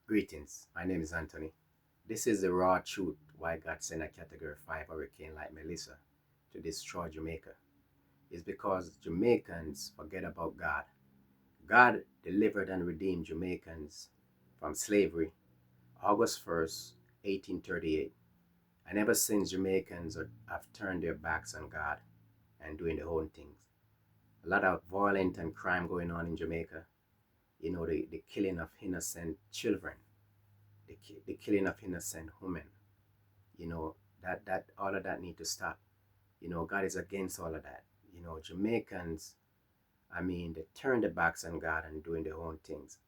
Greetings, my name is Anthony. This is the raw truth why God sent a Category 5 hurricane like Melissa to destroy Jamaica. It's because Jamaicans forget about God. God delivered and redeemed Jamaicans from slavery August 1st, 1838. And ever since Jamaicans have turned their backs on God and doing their own things. A lot of violence and crime going on in Jamaica. The killing of innocent children, the killing of innocent women. you know that all of that need to stop. God is against all of that. Jamaicans, they turn their backs on God and doing their own things,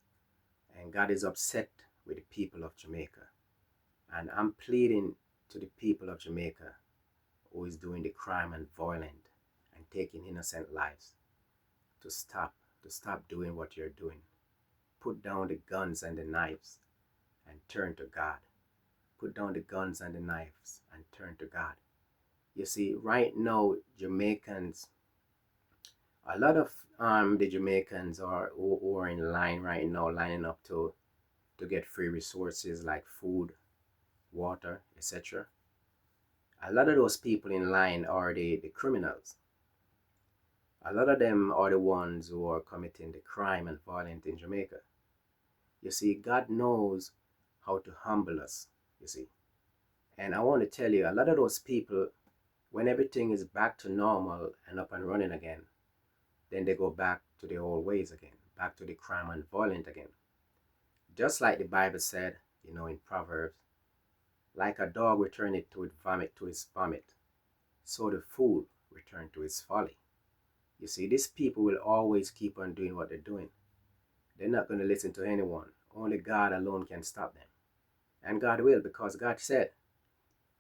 and God is upset with the people of Jamaica. And I'm pleading to the people of Jamaica who is doing the crime and violent and taking innocent lives to stop doing what you're doing. Put down the guns and the knives and turn to God. Put down the guns and the knives and turn to God. You see, right now, Jamaicans, a lot of the Jamaicans who are in line right now, lining up to get free resources like food, water, etc. A lot of those people in line are the criminals. A lot of them are the ones who are committing the crime and violence in Jamaica. You see, God knows how to humble us, you see. And I want to tell you, a lot of those people, when everything is back to normal and up and running again, then they go back to their old ways again, back to the crime and violent again. Just like the Bible said, in Proverbs, like a dog returneth to its vomit, so the fool returned to his folly. You see, these people will always keep on doing what they're doing. They're not going to listen to anyone. Only God alone can stop them. And God will, because God said,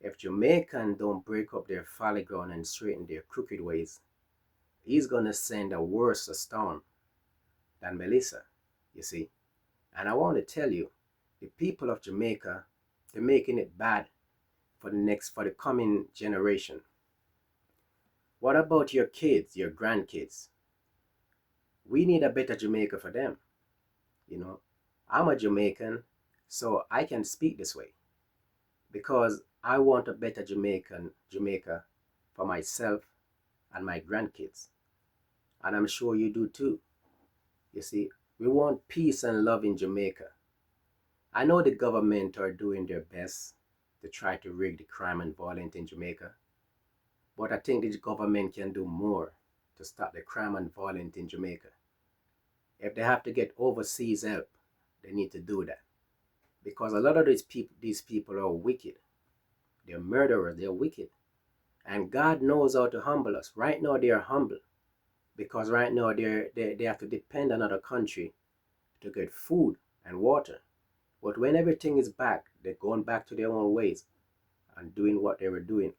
if Jamaicans don't break up their folly ground and straighten their crooked ways, He's going to send a worse storm than Melissa, you see. And I want to tell you, the people of Jamaica, they're making it bad for the coming generation. What about your kids, your grandkids? We need a better Jamaica for them. You know, I'm a Jamaican, so I can speak this way because I want a better Jamaica for myself and my grandkids. And I'm sure you do too. You see, we want peace and love in Jamaica. I know the government are doing their best to try to rig the crime and violence in Jamaica, but I think the government can do more to stop the crime and violence in Jamaica. If they have to get overseas help, they need to do that. Because a lot of these people are wicked. They're murderers, they're wicked. And God knows how to humble us. Right now they are humble. Because right now they have to depend on another country to get food and water. But when everything is back, they're going back to their own ways and doing what they were doing.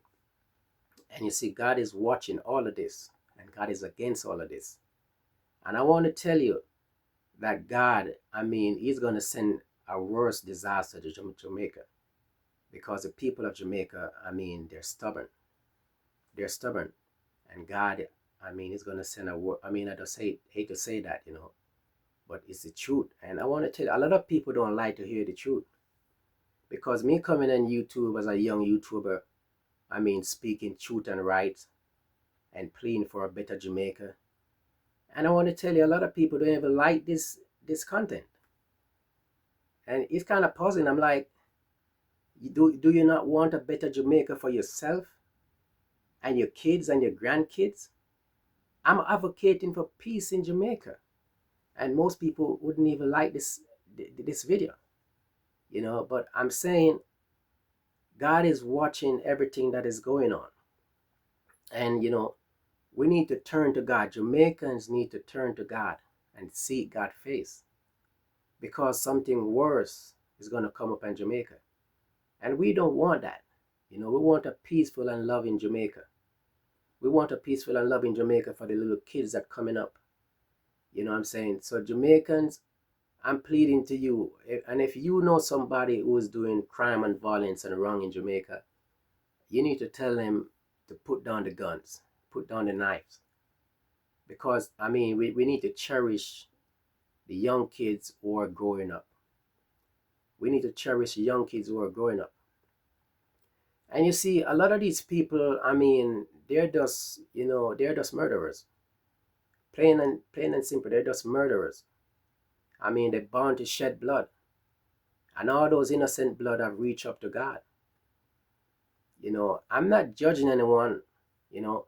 And you see, God is watching all of this, and God is against all of this. And I want to tell you that God, He's going to send a worse disaster to Jamaica because the people of Jamaica, they're stubborn. They're stubborn. And God, He's going to send I just hate to say that, but it's the truth. And I want to tell you, a lot of people don't like to hear the truth. Because me coming on YouTube as a young YouTuber, speaking truth and right and pleading for a better Jamaica. And I want to tell you, a lot of people don't even like this content. And it's kind of puzzling. I'm like, do you not want a better Jamaica for yourself and your kids and your grandkids? I'm advocating for peace in Jamaica. And most people wouldn't even like this video, but I'm saying God is watching everything that is going on. And, we need to turn to God. Jamaicans need to turn to God and seek God's face because something worse is going to come up in Jamaica. And we don't want that. We want a peaceful and loving Jamaica. We want a peaceful and loving Jamaica for the little kids that coming up. You know what I'm saying? So Jamaicans, I'm pleading to you. And if you know somebody who is doing crime and violence and wrong in Jamaica, you need to tell them to put down the guns, put down the knives. Because, we need to cherish the young kids who are growing up. We need to cherish young kids who are growing up. And you see, a lot of these people, I mean, they're just, they're just murderers. Plain and simple, they're just murderers. I mean, they're born to shed blood. And all those innocent blood have reached up to God. I'm not judging anyone. You know,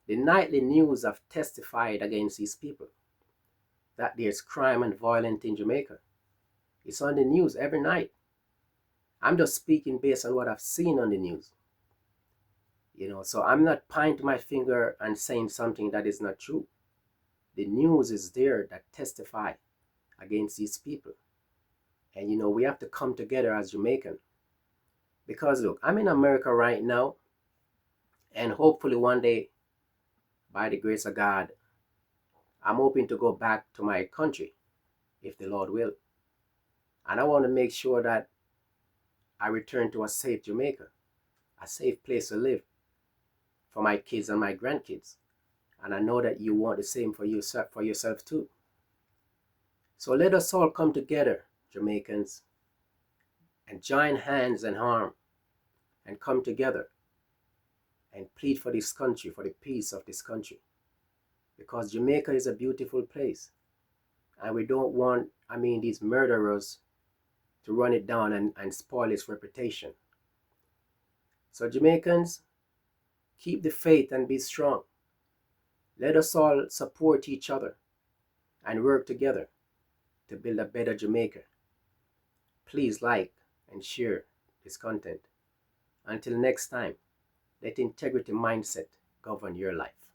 the nightly news have testified against these people that there's crime and violence in Jamaica. It's on the news every night. I'm just speaking based on what I've seen on the news. So I'm not pointing my finger and saying something that is not true. The news is there that testify against these people. And we have to come together as Jamaican. Because look, I'm in America right now, and hopefully one day, by the grace of God, I'm hoping to go back to my country, if the Lord will. And I want to make sure that I return to a safe Jamaica, a safe place to live for my kids and my grandkids. And I know that you want the same for yourself too. So let us all come together, Jamaicans, and join hands and arm and come together and plead for this country, for the peace of this country. Because Jamaica is a beautiful place. And we don't want, these murderers to run it down and spoil its reputation. So Jamaicans, keep the faith and be strong. Let us all support each other and work together to build a better Jamaica. Please like and share this content. Until next time, let integrity mindset govern your life.